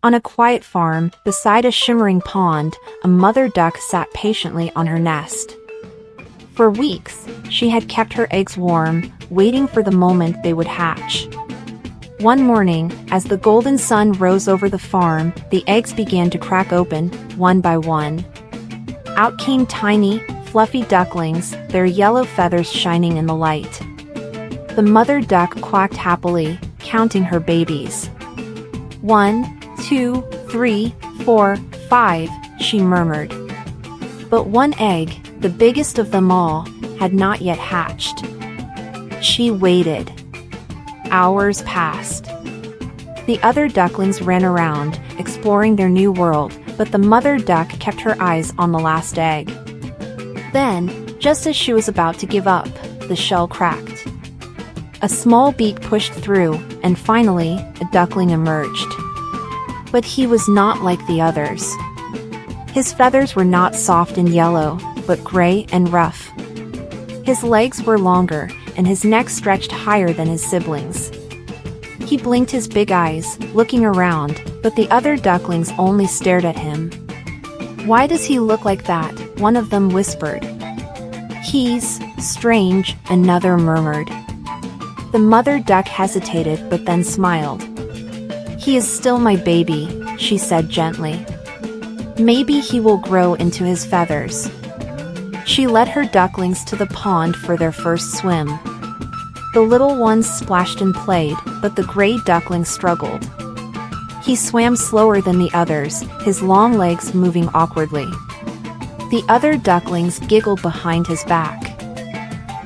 On a quiet farm, beside a shimmering pond, a mother duck sat patiently on her nest. For weeks, she had kept her eggs warm, waiting for the moment they would hatch. One morning, as the golden sun rose over the farm, the eggs began to crack open, one by one. Out came tiny, fluffy ducklings, their yellow feathers shining in the light. The mother duck quacked happily, counting her babies. 1, 2, 3, 4, 5, she murmured. But one egg, the biggest of them all, had not yet hatched. She waited. Hours passed. The other ducklings ran around, exploring their new world, but the mother duck kept her eyes on the last egg. Then, just as she was about to give up, the shell cracked. A small beak pushed through, and finally, a duckling emerged. But he was not like the others. His feathers were not soft and yellow, but gray and rough. His legs were longer, and his neck stretched higher than his siblings. He blinked his big eyes, looking around, but the other ducklings only stared at him. "Why does he look like that?" one of them whispered. "He's strange," another murmured. The mother duck hesitated but then smiled. "He is still my baby," she said gently. "Maybe he will grow into his feathers." She led her ducklings to the pond for their first swim. The little ones splashed and played, but the gray duckling struggled. He swam slower than the others, his long legs moving awkwardly. The other ducklings giggled behind his back.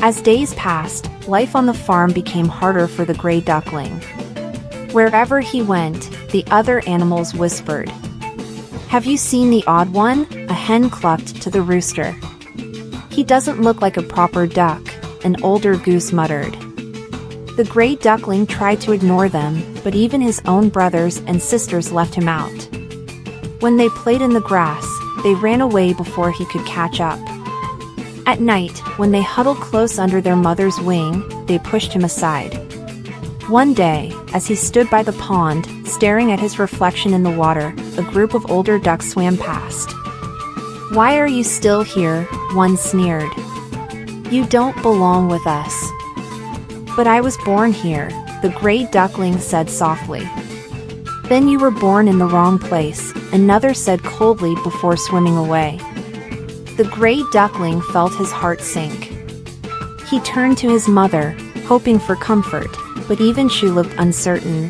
As days passed, life on the farm became harder for the gray duckling. Wherever he went, the other animals whispered. "Have you seen the odd one?" a hen clucked to the rooster. "He doesn't look like a proper duck," an older goose muttered. The gray duckling tried to ignore them, but even his own brothers and sisters left him out. When they played in the grass, they ran away before he could catch up. At night, when they huddled close under their mother's wing, they pushed him aside. One day, as he stood by the pond, staring at his reflection in the water, a group of older ducks swam past. "Why are you still here?" one sneered. "You don't belong with us." "But I was born here," the gray duckling said softly. "Then you were born in the wrong place," another said coldly before swimming away. The gray duckling felt his heart sink. He turned to his mother, hoping for comfort, but even she looked uncertain.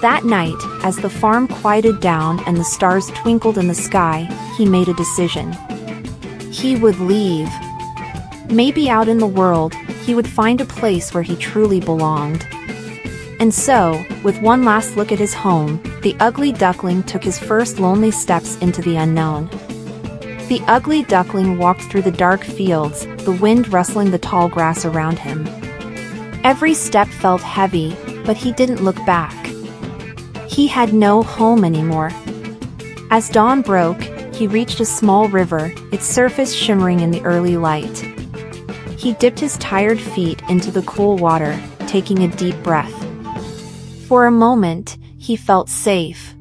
That night, as the farm quieted down and the stars twinkled in the sky, he made a decision. He would leave. Maybe out in the world, he would find a place where he truly belonged. And so, with one last look at his home, the ugly duckling took his first lonely steps into the unknown. The ugly duckling walked through the dark fields, the wind rustling the tall grass around him. Every step felt heavy, but he didn't look back. He had no home anymore. As dawn broke, he reached a small river, its surface shimmering in the early light. He dipped his tired feet into the cool water, taking a deep breath. For a moment, he felt safe.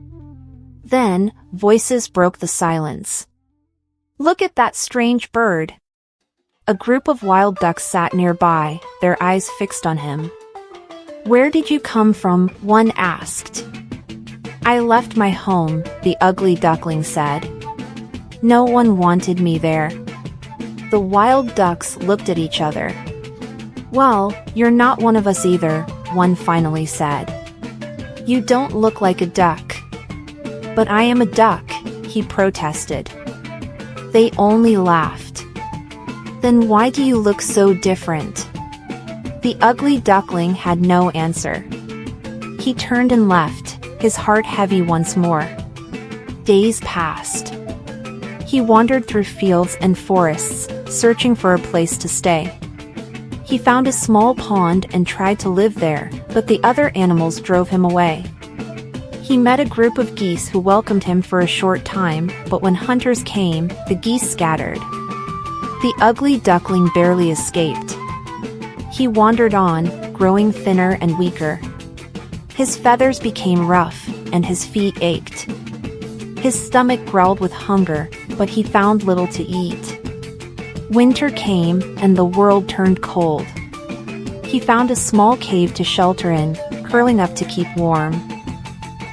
Then, voices broke the silence. "Look at that strange bird." A group of wild ducks sat nearby, their eyes fixed on him. "Where did you come from?" one asked. "I left my home," the ugly duckling said. "No one wanted me there." The wild ducks looked at each other. "Well, you're not one of us either," one finally said. "You don't look like a duck." "But I am a duck," he protested. They only laughed. "Then why do you look so different?" The ugly duckling had no answer. He turned and left, his heart heavy once more. Days passed. He wandered through fields and forests, searching for a place to stay. He found a small pond and tried to live there, but the other animals drove him away. He met a group of geese who welcomed him for a short time, but when hunters came, the geese scattered. The ugly duckling barely escaped. He wandered on, growing thinner and weaker. His feathers became rough, and his feet ached. His stomach growled with hunger, but he found little to eat. Winter came, and the world turned cold. He found a small cave to shelter in, curling up to keep warm.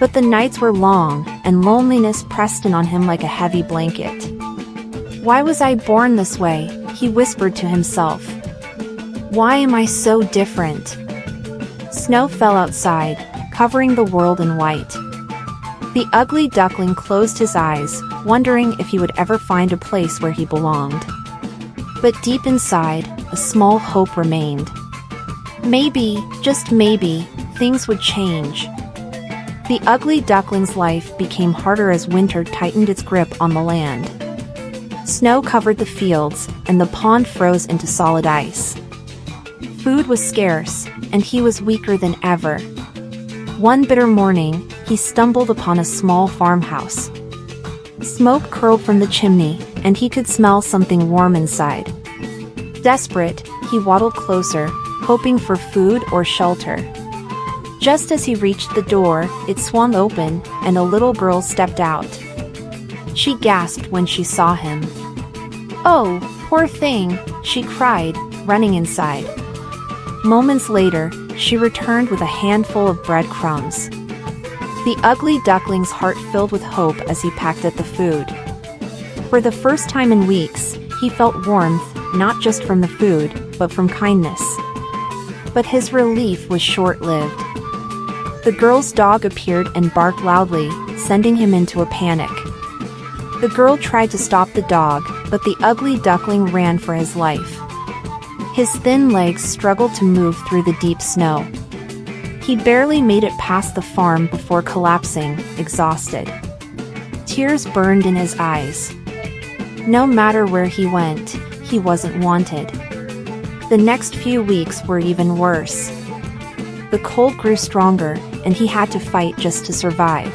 But the nights were long, and loneliness pressed in on him like a heavy blanket. "Why was I born this way?" he whispered to himself. "Why am I so different?" Snow fell outside, covering the world in white. The ugly duckling closed his eyes, wondering if he would ever find a place where he belonged. But deep inside, a small hope remained. Maybe, just maybe, things would change. The ugly duckling's life became harder as winter tightened its grip on the land. Snow covered the fields, and the pond froze into solid ice. Food was scarce, and he was weaker than ever. One bitter morning, he stumbled upon a small farmhouse. Smoke curled from the chimney, and he could smell something warm inside. Desperate, he waddled closer, hoping for food or shelter. Just as he reached the door, it swung open, and a little girl stepped out. She gasped when she saw him. "Oh, poor thing," she cried, running inside. Moments later, she returned with a handful of breadcrumbs. The ugly duckling's heart filled with hope as he packed at the food. For the first time in weeks, he felt warmth, not just from the food, but from kindness. But his relief was short-lived. The girl's dog appeared and barked loudly, sending him into a panic. The girl tried to stop the dog, but the ugly duckling ran for his life. His thin legs struggled to move through the deep snow. He barely made it past the farm before collapsing, exhausted. Tears burned in his eyes. No matter where he went, he wasn't wanted. The next few weeks were even worse. The cold grew stronger, and he had to fight just to survive.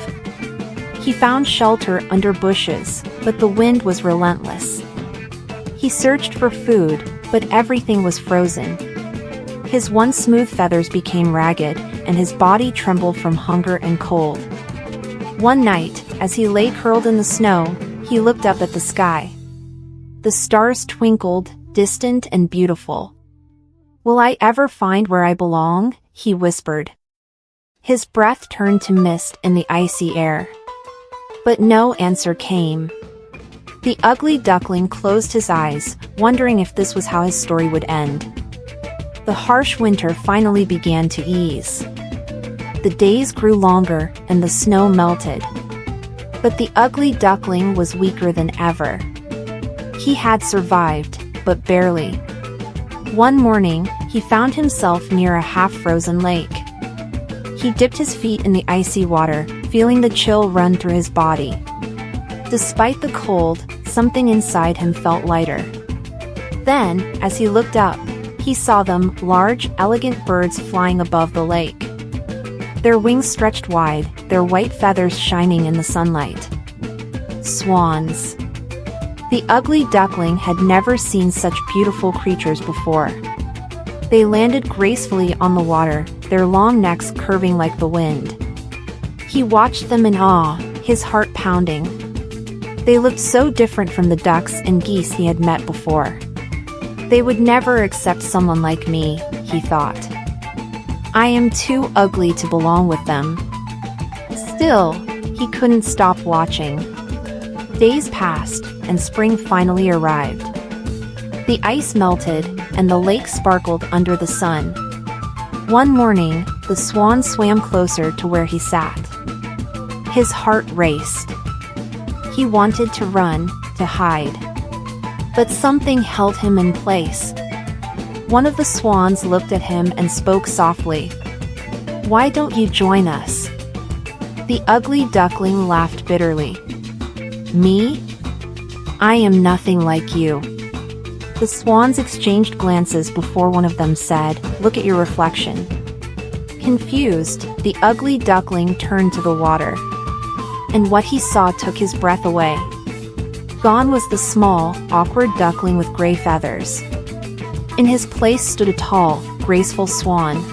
He found shelter under bushes, but the wind was relentless. He searched for food, but everything was frozen. His once smooth feathers became ragged, and his body trembled from hunger and cold. One night, as he lay curled in the snow, he looked up at the sky. The stars twinkled, distant and beautiful. "Will I ever find where I belong?" he whispered. His breath turned to mist in the icy air. But no answer came. The ugly duckling closed his eyes, wondering if this was how his story would end. The harsh winter finally began to ease. The days grew longer, and the snow melted. But the ugly duckling was weaker than ever. He had survived, but barely. One morning, he found himself near a half-frozen lake. He dipped his feet in the icy water, feeling the chill run through his body. Despite the cold, something inside him felt lighter. Then, as he looked up, he saw them, large, elegant birds flying above the lake. Their wings stretched wide, their white feathers shining in the sunlight. Swans. The ugly duckling had never seen such beautiful creatures before. They landed gracefully on the water, their long necks curving like the wind. He watched them in awe, his heart pounding. They looked so different from the ducks and geese he had met before. They would never accept someone like me, he thought. I am too ugly to belong with them. Still, he couldn't stop watching. Days passed, and spring finally arrived. The ice melted, and the lake sparkled under the sun. One morning, the swan swam closer to where he sat. His heart raced. He wanted to run, to hide. But something held him in place. One of the swans looked at him and spoke softly. "Why don't you join us?" The ugly duckling laughed bitterly. "Me? I am nothing like you." The swans exchanged glances before one of them said, "Look at your reflection." Confused, the ugly duckling turned to the water. And what he saw took his breath away. Gone was the small, awkward duckling with gray feathers. In his place stood a tall, graceful swan.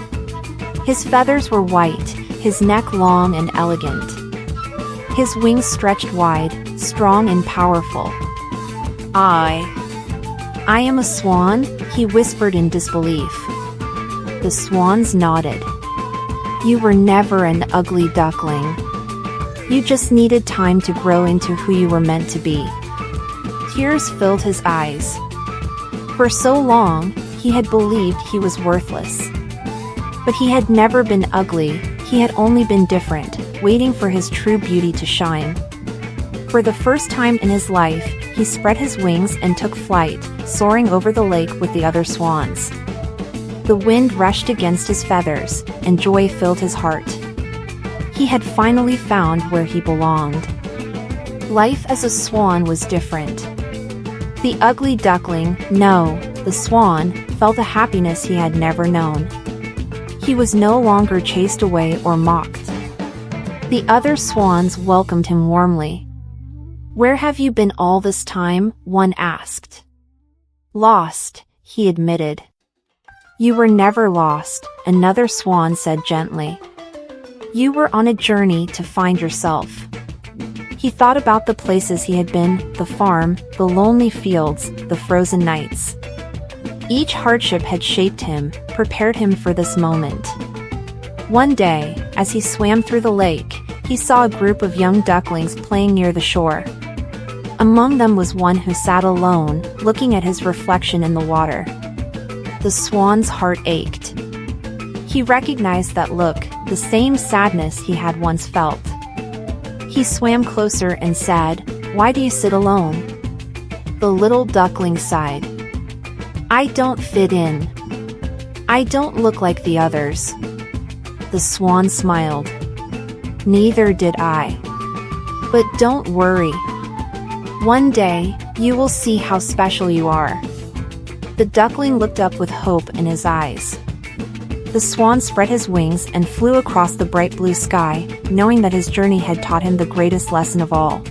His feathers were white, his neck long and elegant. His wings stretched wide, strong and powerful. I am a swan, he whispered in disbelief. The swans nodded. You were never an ugly duckling. You just needed time to grow into who you were meant to be. Tears filled his eyes. For so long, he had believed he was worthless. But he had never been ugly, he had only been different, waiting for his true beauty to shine. For the first time in his life, he spread his wings and took flight, soaring over the lake with the other swans. The wind rushed against his feathers, and joy filled his heart. He had finally found where he belonged. Life as a swan was different. The ugly duckling, no, the swan, felt a happiness he had never known. He was no longer chased away or mocked. The other swans welcomed him warmly. Where have you been all this time? One asked. Lost, he admitted. You were never lost, another swan said gently. You were on a journey to find yourself. He thought about the places he had been, the farm, the lonely fields, the frozen nights. Each hardship had shaped him, prepared him for this moment. One day, as he swam through the lake, he saw a group of young ducklings playing near the shore. Among them was one who sat alone, looking at his reflection in the water. The swan's heart ached. He recognized that look, the same sadness he had once felt. He swam closer and said, "Why do you sit alone?" The little duckling sighed. "I don't fit in. I don't look like the others." The swan smiled. "Neither did I. But don't worry. One day, you will see how special you are." The duckling looked up with hope in his eyes. The swan spread his wings and flew across the bright blue sky, knowing that his journey had taught him the greatest lesson of all.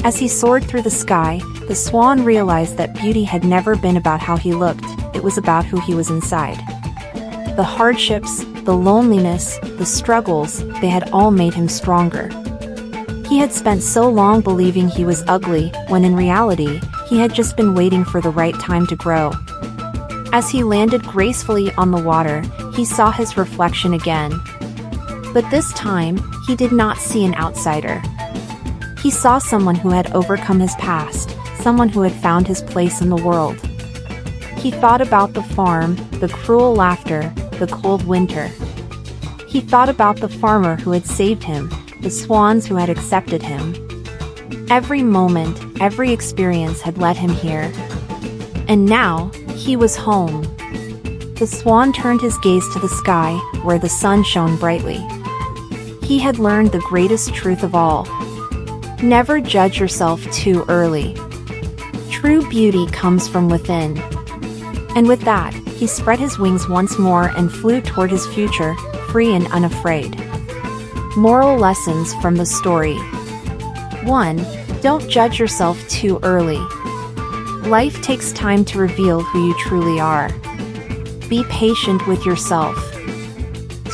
As he soared through the sky, the swan realized that beauty had never been about how he looked, it was about who he was inside. The hardships, the loneliness, the struggles, they had all made him stronger. He had spent so long believing he was ugly, when in reality, he had just been waiting for the right time to grow. As he landed gracefully on the water, he saw his reflection again. But this time, he did not see an outsider. He saw someone who had overcome his past, someone who had found his place in the world. He thought about the farm, the cruel laughter, the cold winter. He thought about the farmer who had saved him, the swans who had accepted him. Every moment, every experience had led him here. And now, he was home. The swan turned his gaze to the sky, where the sun shone brightly. He had learned the greatest truth of all. Never judge yourself too early. True beauty comes from within. And with that, he spread his wings once more and flew toward his future, free and unafraid. Moral lessons from the story. 1. Don't judge yourself too early. Life takes time to reveal who you truly are. Be patient with yourself.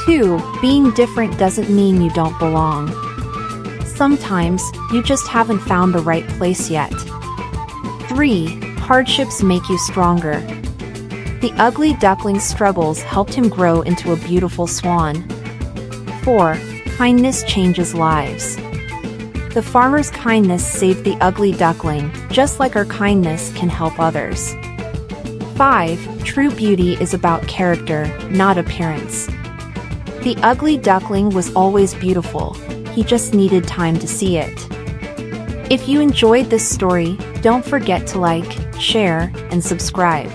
2. Being different doesn't mean you don't belong. Sometimes, you just haven't found the right place yet. 3. Hardships make you stronger. The ugly duckling's struggles helped him grow into a beautiful swan. 4. Kindness changes lives. The farmer's kindness saved the ugly duckling, just like our kindness can help others. 5. True beauty is about character, not appearance. The ugly duckling was always beautiful, he just needed time to see it. If you enjoyed this story, don't forget to like, share, and subscribe.